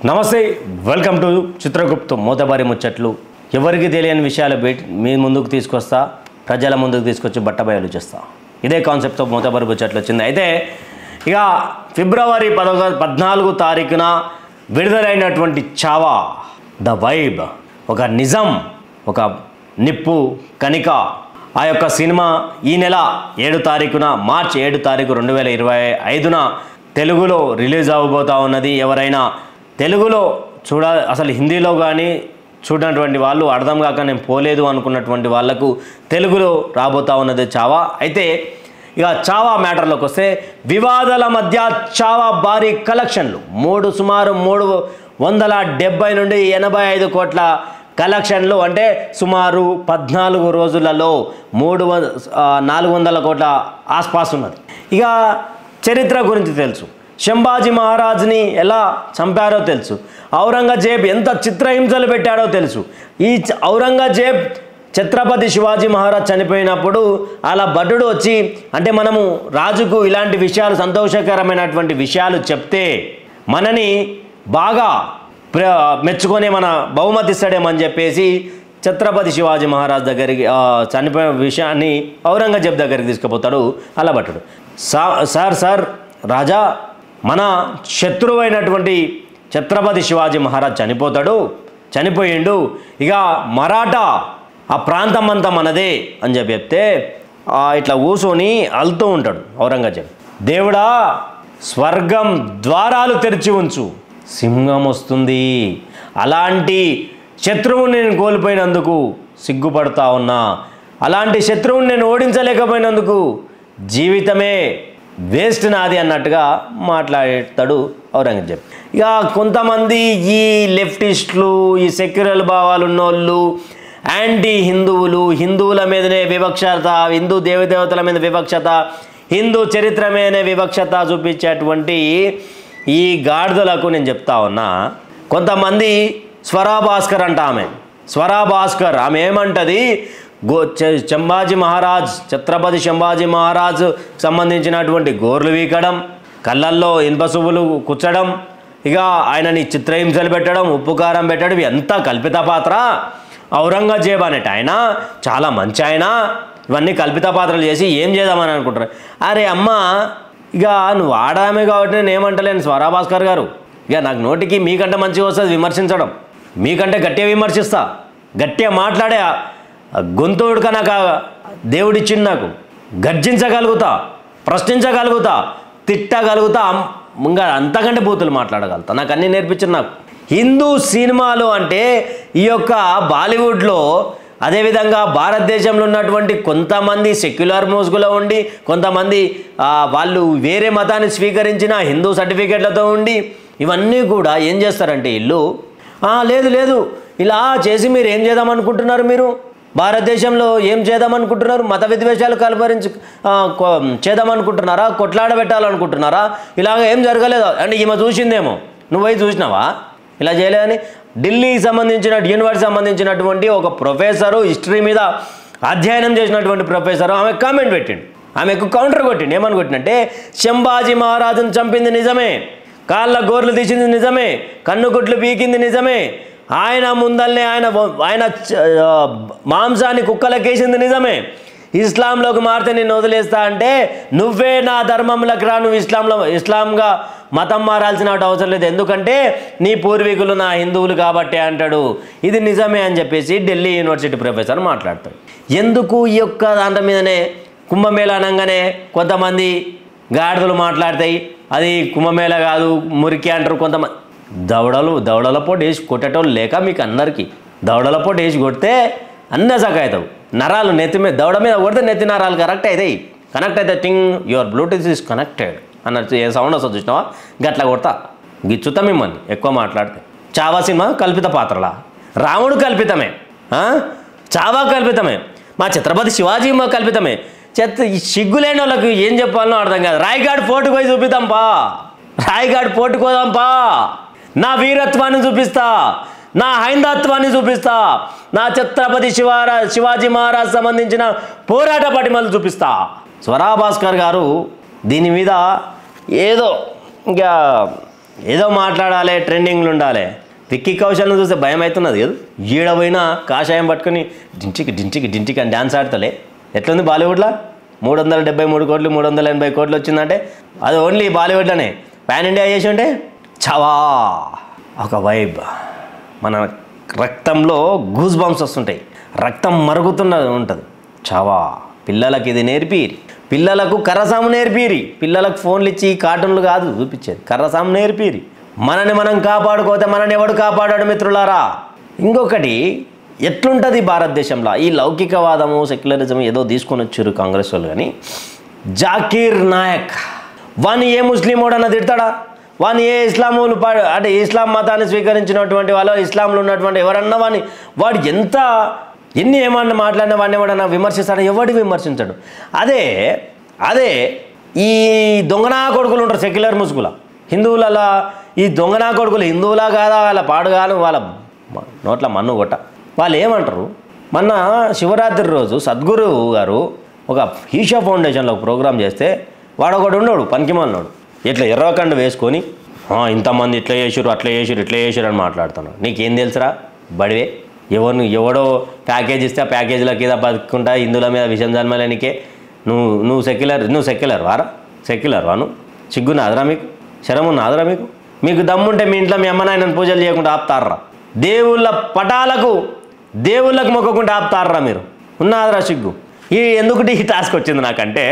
నమస్తే, welcome to Chitragupta మోతబారి ముచ్చట్లు. ఎవరికి తెలియని విషయాలు మీ ముందుకు తీసుకొస్తా, ప్రజల ముందుకు తీసుకొచ్చి బట్టబయలు చేస్తా. ఇదే కాన్సెప్ట్తో మోతబారి ముచ్చట్లు వచ్చింది. అయితే ఇక ఫిబ్రవరి 14 తారీఖున విడుదలైనటువంటి చావా ద వైబ్, ఒక నిజం, ఒక నిప్పు కణిక, ఆ యొక్క సినిమా ఈ నెల 7 తారీఖున మార్చి 7 తారీఖు 2025న తెలుగులో రిలీజ్ అవ్వబోతూ ఉన్నది. ఎవరైనా తెలుగులో అసలు హిందీలో కానీ చూడనటువంటి వాళ్ళు, అర్థం కాక నేను పోలేదు అనుకున్నటువంటి వాళ్ళకు తెలుగులో రాబోతూ ఉన్నది చావా. అయితే ఇక చావా మ్యాటర్లోకి వస్తే, వివాదాల మధ్య చావా భారీ కలెక్షన్లు సుమారు 370 నుండి 85 కోట్ల కలెక్షన్లు, అంటే సుమారు 14 రోజులలో 400 కోట్ల ఆస్పాస్ ఉన్నది. ఇక చరిత్ర గురించి తెలుసు, శంభాజీ మహారాజ్ని ఎలా చంపారో తెలుసు, ఔరంగజేబ్ ఎంత చిత్రహింసలు పెట్టాడో తెలుసు. ఈ ఔరంగజేబ్ ఛత్రపతి శివాజీ మహారాజ్ చనిపోయినప్పుడు అలా భటుడు వచ్చి, అంటే మనము రాజుకు ఇలాంటి విషయాలు, సంతోషకరమైనటువంటి విషయాలు చెప్తే మనని బాగా మెచ్చుకొని మన బహుమతి ఇస్తాడేమని చెప్పేసి ఛత్రపతి శివాజీ మహారాజ్ దగ్గరికి చనిపోయిన విషయాన్ని ఔరంగజేబ్ దగ్గరికి తీసుకుపోతాడు అలా భటుడు. సార్ రాజా, మన శత్రువు అయినటువంటి ఛత్రపతి శివాజీ మహారాజ్ చనిపోయిండు, ఇక మరాఠా ఆ ప్రాంతం అంతా మనదే అని చెప్తే ఇట్లా కూర్చొని అల్తూ ఉంటాడు ఔరంగజేబ్. దేవుడా, స్వర్గం ద్వారాలు తెరిచి ఉంచు, సింహం వస్తుంది. అలాంటి శత్రువుని నేను కోల్పోయినందుకు సిగ్గుపడతా ఉన్నా, అలాంటి శత్రువుని నేను ఓడించలేకపోయినందుకు జీవితమే వేస్ట్ నాది అన్నట్టుగా మాట్లాడతాడు ఔరంగజేబ్. ఇక కొంతమంది ఈ లెఫ్టిస్టులు, ఈ సెక్యులర్ భావాలు ఉన్నోళ్ళు, యాంటీ హిందువులు, హిందువుల మీదనే వివక్షత, హిందూ దేవదేవతల మీద వివక్షత, హిందూ చరిత్ర మీదనే వివక్షత చూపించేటువంటి ఈ గాడిదలకు నేను చెప్తా ఉన్నా, కొంతమంది స్వరా భాస్కర్ అంట, స్వరా భాస్కర్ ఆమె ఏమంటది, శంభాజీ మహారాజ్, ఛత్రపతి శంభాజీ మహారాజ్ సంబంధించినటువంటి గోర్లు వీకడం, కళ్ళల్లో ఇనుప సువ్వులు కుచ్చడం, ఇక ఆయనని చిత్రహింసలు పెట్టడం, ఉప్పు కారం పెట్టడం, ఎంత కల్పిత పాత్ర. ఔరంగజేబ్ అనేట ఆయన చాలా మంచి ఆయన, ఇవన్నీ కల్పిత పాత్రలు చేసి ఏం చేద్దామని అనుకుంటారు. అరే అమ్మ, ఇక నువ్వు ఆడామే కాబట్టి నేను ఏమంటలేను స్వరా భాస్కర్ గారు, ఇక నాకు నోటికి మీకంటే మంచిగా వస్తుంది విమర్శించడం, మీకంటే గట్టిగా విమర్శిస్తా, గట్టిగా మాట్లాడే గొంతుడుక నాకు దేవుడిచ్చింది, నాకు గర్జించగలుగుతా, ప్రశ్నించగలుగుతా, తిట్టగలుగుతా, ఇంకా అంతకంటే బూతులు మాట్లాడగలుగుతా, నాకు అన్నీ నేర్పించింది. నాకు హిందూ సినిమాలు అంటే ఈ యొక్క బాలీవుడ్లో, అదేవిధంగా భారతదేశంలో ఉన్నటువంటి కొంతమంది సెక్యులర్ మోసుగులో ఉండి, కొంతమంది వాళ్ళు వేరే మతాన్ని స్వీకరించిన హిందూ సర్టిఫికేట్లతో ఉండి, ఇవన్నీ కూడా ఏం చేస్తారంటే వీళ్ళు, లేదు ఇలా చేసి మీరు ఏం చేద్దామనుకుంటున్నారు, మీరు భారతదేశంలో ఏం చేద్దామనుకుంటున్నారు, మత విద్వేషాలు చేద్దామనుకుంటున్నారా, కొట్లాడబెట్టాలనుకుంటున్నారా, ఇలాగ ఏం జరగలేదు అంటే ఈమె చూసిందేమో, నువ్వై చూసినావా ఇలా చేయలేదని. ఢిల్లీకి సంబంధించిన యూనివర్సిటీ సంబంధించినటువంటి ఒక ప్రొఫెసరు, హిస్టరీ మీద అధ్యయనం చేసినటువంటి ప్రొఫెసరు, ఆమె కామెంట్ పెట్టిండు, ఆమెకు కౌంటర్ కొట్టిండు. ఏమని కొట్టినంటే, శంభాజీ మహారాజును చంపింది నిజమే, కాళ్ళ గోర్లు తీసింది నిజమే, కన్నుగుట్లు పీకింది నిజమే, ఆయన ముందల్నే ఆయన మాంసాన్ని కుక్కలకేసింది నిజమే, ఇస్లాంలోకి మారితే నేను వదిలేస్తా అంటే నువ్వే నా ధర్మంలోకి రా, నువ్వు ఇస్లాంగా మతం మారాల్సిన అవసరం లేదు, ఎందుకంటే నీ పూర్వీకులు నా హిందువులు కాబట్టి అంటాడు. ఇది నిజమే అని చెప్పేసి ఢిల్లీ యూనివర్సిటీ ప్రొఫెసర్ మాట్లాడతాడు. ఎందుకు ఈ యొక్క దాంట్లో మీదనే కుంభమేళ అనగానే కొంతమంది గాడిదలు మాట్లాడతాయి, అది కుంభమేళ కాదు మురికి అంటారు కొంతమంది. దవడల పోటీ వేసి కొట్టేటోళ్ళు లేక మీకు అందరికీ, దవడల పోటీ వేసి కొడితే అన్నీ సగవుతావు, నరాలు నెత్తి మీద దవడ మీద కొడితే నెత్తి నరాలు కనెక్ట్ అయితే thing your Bluetooth is connected అన్నట్టు ఏ సౌండ్ వస్తుంది చూసినావా, గట్లా కొడతా గిచ్చుతా మిమ్మల్ని ఎక్కువ మాట్లాడితే. చావా సినిమా కల్పిత పాత్రలా, రాముడు కల్పితమే, చావా కల్పితమే, మా ఛత్రపతి శివాజీ కల్పితమే. సిగ్గులేని వాళ్ళకి ఏం చెప్పాలనో అర్థం కాదు. రాయగఢ్ ఫోర్టుకు పోయి చూపిద్దాంపా, రాయగఢ్ ఫోర్టుకు పోదాంపా, నా వీరత్వాన్ని చూపిస్తా, నా హైందత్వాన్ని చూపిస్తా, నా ఛత్రపతి శివాజీ మహారాజ్ సంబంధించిన పోరాట పటిమలు చూపిస్తా. స్వరా భాస్కర్ గారు దీని మీద ఏదో ఇంకా ఏదో మాట్లాడాలి, ట్రెండింగ్లు ఉండాలి. విక్కీ కౌశల్ని చూస్తే భయం అవుతున్నది కదా. ఈడ పోయినా కాషాయం పట్టుకుని డించికి డించికి డించికి అని డ్యాన్స్ ఆడతలే. ఎట్లుంది బాలీవుడ్లో 373 కోట్లు 380 కోట్లు వచ్చిందంటే అది ఓన్లీ బాలీవుడ్లోనే. పాన్ ఇండియా చేసి ఉంటే చవా ఒక వైబ్. మన రక్తంలో గూస్ బంప్స్ వస్తుంటాయి, రక్తం మరుగుతున్నది ఉంటుంది. చవా పిల్లలకి ఇది నేర్పిరి, పిల్లలకు కర్రసాము నేర్పిరి, పిల్లలకు ఫోన్లు ఇచ్చి కార్టూన్లు కాదు చూపించేది, కర్రసాము నేర్పిరి. మనని మనం కాపాడుకోతే మనని ఎవడు కాపాడాడు మిత్రులారా. ఇంకొకటి ఎట్లుంటుంది భారతదేశంలో ఈ లౌకికవాదము సెక్యులరిజం ఏదో తీసుకొని వచ్చారు కాంగ్రెస్ వాళ్ళు. కానీ జాకీర్ నాయక్ వాని ఏ ముస్లిం వాడన్నా తిడతాడా? వాని ఏ ఇస్లాములు అంటే ఇస్లాం మతాన్ని స్వీకరించినటువంటి వాళ్ళు ఇస్లాంలో ఉన్నటువంటి ఎవరన్నా వాడు ఎన్ని ఏమన్నా మాట్లాడినా వాడిని ఎవడన్నా విమర్శిస్తాడు? ఎవడు విమర్శించాడు? అదే ఈ దొంగనా కొడుకులు ఉంటారు సెక్యులర్ ముసుగుల హిందువులలో. ఈ దొంగనా కొడుకులు హిందువులా కాదా వాళ్ళ పాడుగాను వాళ్ళ నోట్ల మన్ను కొట్ట. వాళ్ళు ఏమంటారు, మొన్న శివరాత్రి రోజు సద్గురు గారు ఒక ఈషా ఫౌండేషన్లో ఒక ప్రోగ్రాం చేస్తే వాడొకడు ఉన్నాడు పనికిమాలినోడు, ఇట్లా ఎర్రకండు వేసుకొని ఇంతమంది ఇట్లా చేసారు అట్లా చేసారు ఇట్లా చేసారు అని మాట్లాడుతున్నాడు. నీకేం తెలుసురా బడివే? ఎవడో ప్యాకేజ్ ఇస్తే ఆ ప్యాకేజీల కింద బతుకుంటా హిందువుల మీద విషయం జన్మలేనికే నువ్వు సెక్యులర్ వారా? సెక్యులర్ వాను సిగ్గు నాదరా మీకు? శరము నాదరా మీకు? మీకు దమ్ముంటే మీ ఇంట్లో మీ అమ్మ నాయనని పూజలు చేయకుండా ఆపుతారా? దేవుళ్ళకు మొక్కకుండా ఆపుతారా మీరు? ఉన్నాదరా సిగ్గు? ఎందుకు ఈ టాస్క్ వచ్చింది నాకంటే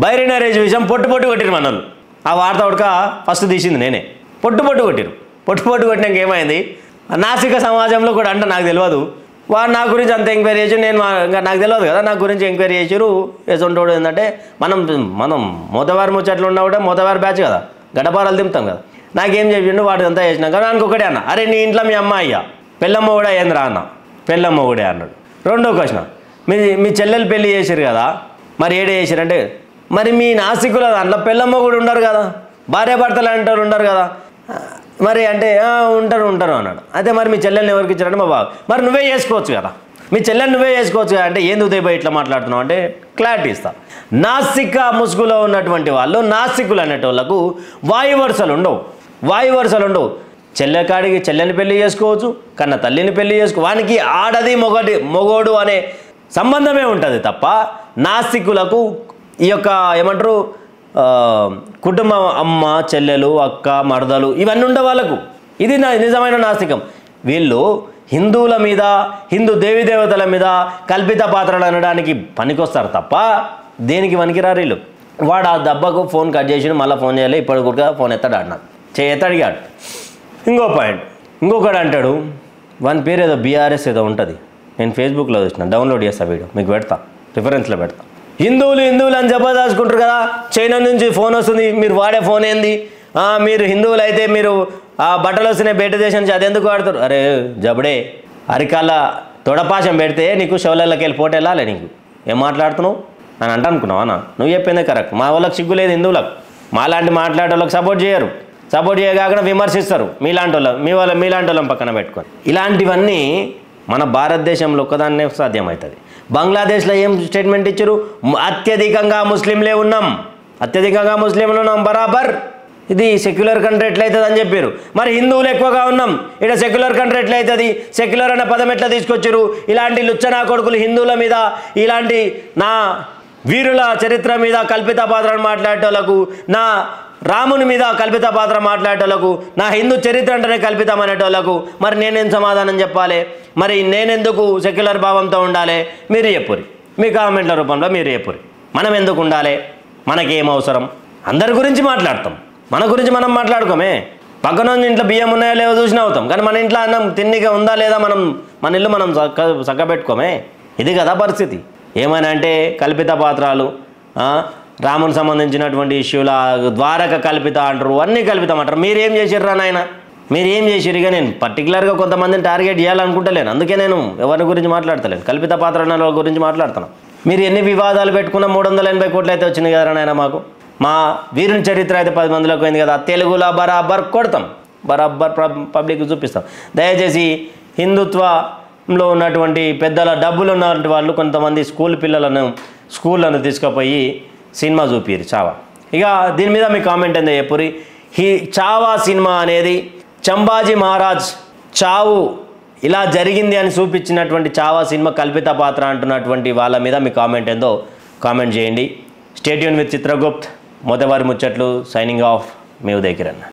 బైరినరేజ్ విషయం పొట్టు కొట్టిరు మనల్ని. ఆ వార్త ఉడక ఫస్ట్ తీసింది నేనే. పొట్టు కొట్టినాక ఏమైంది? నాసిక సమాజంలో కూడా అంటే నాకు తెలియదు, వాడు నా గురించి అంత ఎంక్వైరీ చేసి నాకు తెలియదు కదా, నా గురించి ఎంక్వైరీ చేసారు. వేసుంటాడు ఏంటంటే మనం మోతవారి ముచ్చట్లు ఉన్నా కూడా మోతవారి బ్యాచ్ కదా, గడపారాలు తింపుతాం కదా. నాకేం చెప్పిండు వాడు అంతా చేసినాక నాకు ఒకటే అన్న, అరే నీ ఇంట్లో మీ అమ్మ అయ్యా పెళ్ళమ్మ కూడా ఏంద్రా అన్న, పెళ్ళమ్మ కూడా అన్నాడు. రెండో క్వశ్చన్, మీ చెల్లెలు పెళ్ళి చేసారు కదా, మరి ఏడే చేసారంటే మరి మీ నాస్తికుల దాంట్లో పెళ్ళమ్మ కూడా ఉండరు కదా, భార్యాభర్తలు అంటారు ఉండరు కదా, మరి అంటే ఉంటారు అన్నాడు. అయితే మరి మీ చెల్లెల్ని ఎవరికి ఇచ్చారంటే మా బాబు. మరి నువ్వే చేసుకోవచ్చు కదా, మీ చెల్లెల్ని నువ్వే చేసుకోవచ్చు కదా అంటే ఏంది ఉదయ్ ఇట్లా మాట్లాడుతున్నావు అంటే క్లారిటీ ఇస్తా. నాస్తిక ముసుగులో ఉన్నటువంటి వాళ్ళు నాస్తికులు అనేటోళ్ళకు వాయు వరుసలు ఉండవు. చెల్లెకాడికి చెల్లెని పెళ్లి చేసుకోవచ్చు, కన్న తల్లిని పెళ్లి వానికి ఆడది మొగోడు అనే సంబంధమే ఉంటుంది తప్ప నాస్తికులకు ఈ యొక్క ఏమంటారు కుటుంబం అమ్మ చెల్లెలు అక్క మరదలు ఇవన్నీ ఉండే వాళ్ళకు ఇది నిజమైన నాస్తికం. వీళ్ళు హిందువుల మీద హిందూ దేవతల మీద కల్పిత పాత్రలు అనడానికి పనికొస్తారు తప్ప దేనికి పనికిరారు వీళ్ళు. వాడు ఆ దెబ్బకు ఫోన్ కట్ చేసి మళ్ళీ ఫోన్ చేయాలి, ఇప్పుడు కూడా ఫోన్ ఎత్తాడు నాకు అడిగాడు. ఇంకో పాయింట్, ఇంకొకడు అంటాడు వాని పేరు ఏదో బీఆర్ఎస్ ఏదో ఉంటుంది, నేను ఫేస్బుక్లో చూసిన, డౌన్లోడ్ చేస్తా వీడియో మీకు పెడతా, రిఫరెన్స్లో పెడతా. హిందువులు అని జబర్దాచుకుంటారు కదా, చైనా నుంచి ఫోన్ వస్తుంది, మీరు వాడే ఫోన్ ఏంది, మీరు హిందువులు అయితే మీరు ఆ బట్టలు వస్తున్నాయి బయట దేశం నుంచి అది ఎందుకు వాడతారు? అరే జబడే అరికాల తొడపాశం పెడితే నీకు షోలలోకి వెళ్ళి పోటీ వెళ్ళాలి, నీకు ఏం మాట్లాడుతున్నావు అని అనుకున్నావు అన్న? నువ్వు చెప్పిందే కరెక్ట్. మా వాళ్ళకి సిగ్గు లేదు హిందువులకు, మాలాంటి మాట్లాడే వాళ్ళకి సపోర్ట్ చేయగాకుండా విమర్శిస్తారు మీలాంటి వాళ్ళని పక్కన పెట్టుకొని. ఇలాంటివన్నీ మన భారతదేశంలో ఒక్కదాన్నే సాధ్యమవుతుంది. బంగ్లాదేశ్లో ఏం స్టేట్మెంట్ ఇచ్చారు? అత్యధికంగా ముస్లింలే ఉన్నాం బరాబర్, ఇది సెక్యులర్ కంట్రీ ఎట్లయితుంది అని చెప్పారు. మరి హిందువులు ఎక్కువగా ఉన్నాం, ఇక్కడ సెక్యులర్ కంట్రీ ఎట్లయితుంది? సెక్యులర్ అనే పదం ఎట్లా తీసుకొచ్చారు? ఇలాంటి లుచ్చనా కొడుకులు హిందువుల మీద ఇలాంటి నా వీరుల చరిత్ర మీద కల్పిత పాత్రను మాట్లాడేటోళ్లకు, నా రాముని మీద కల్పిత పాత్ర మాట్లాడేటోళ్లకు, నా హిందూ చరిత్ర అంటేనే కల్పితం అనేటోళ్లకు మరి నేనేం సమాధానం చెప్పాలి? మరి నేనెందుకు సెక్యులర్ భావంతో ఉండాలి? మీరు చెప్పురి, మీ కామెంట్ల రూపంలో మీరు చెప్పురి. మనం ఎందుకు ఉండాలి? మనకేం అవసరం? అందరి గురించి మాట్లాడతాం, మన గురించి మనం మాట్లాడుకోమే. పక్కన ఇంట్లో బియ్యం ఉన్నాయో లేవో చూసినా అవుతాం, కానీ మన ఇంట్లో అన్నం తిన్నిగా ఉందా లేదా మన ఇల్లు మనం చక్కబెట్టుకోమే. ఇది కదా పరిస్థితి. ఏమైనా అంటే కల్పిత పాత్రాలు, రామునికి సంబంధించినటువంటి ఇష్యూల ద్వారక కల్పిత అంటారు, అన్నీ కల్పితం అంటారు. మీరేం చేసిర్రా నాయన? మీరేం చేసిరు? ఇక నేను పర్టికులర్గా కొంతమందిని టార్గెట్ చేయాలనుకుంటలేను, అందుకే నేను ఎవరి గురించి మాట్లాడతలేను, కల్పిత పాత్రల గురించి మాట్లాడుతున్నాను. మీరు ఎన్ని వివాదాలు పెట్టుకున్నా 380 కోట్లు అయితే వచ్చింది కదా నాయన మాకు. మా వీరుని చరిత్ర అయితే 10 మందిలోకి పోయింది కదా, తెలుగులో బరాబర్ కొడతాం, బరాబర్ పబ్లిక్ చూపిస్తాం. దయచేసి హిందుత్వంలో ఉన్నటువంటి పెద్దల డబ్బులు ఉన్నటువంటి వాళ్ళు కొంతమంది స్కూళ్ళను తీసుకుపోయి సినిమా చూపిరు చావా. ఇక దీని మీద మీ కామెంట్ ఏందో చెప్పురి. ఈ చావా సినిమా అనేది చంబాజీ మహారాజ్ చావు ఇలా జరిగింది అని చూపించినటువంటి చావా సినిమా కల్పిత పాత్ర అంటున్నటువంటి వాళ్ళ మీద మీ కామెంట్ ఏందో కామెంట్ చేయండి. Stay tune with Chitragupt. మొదటివారి ముచ్చట్లు. Signing off. మీ ఉదయ్ కిరణ్.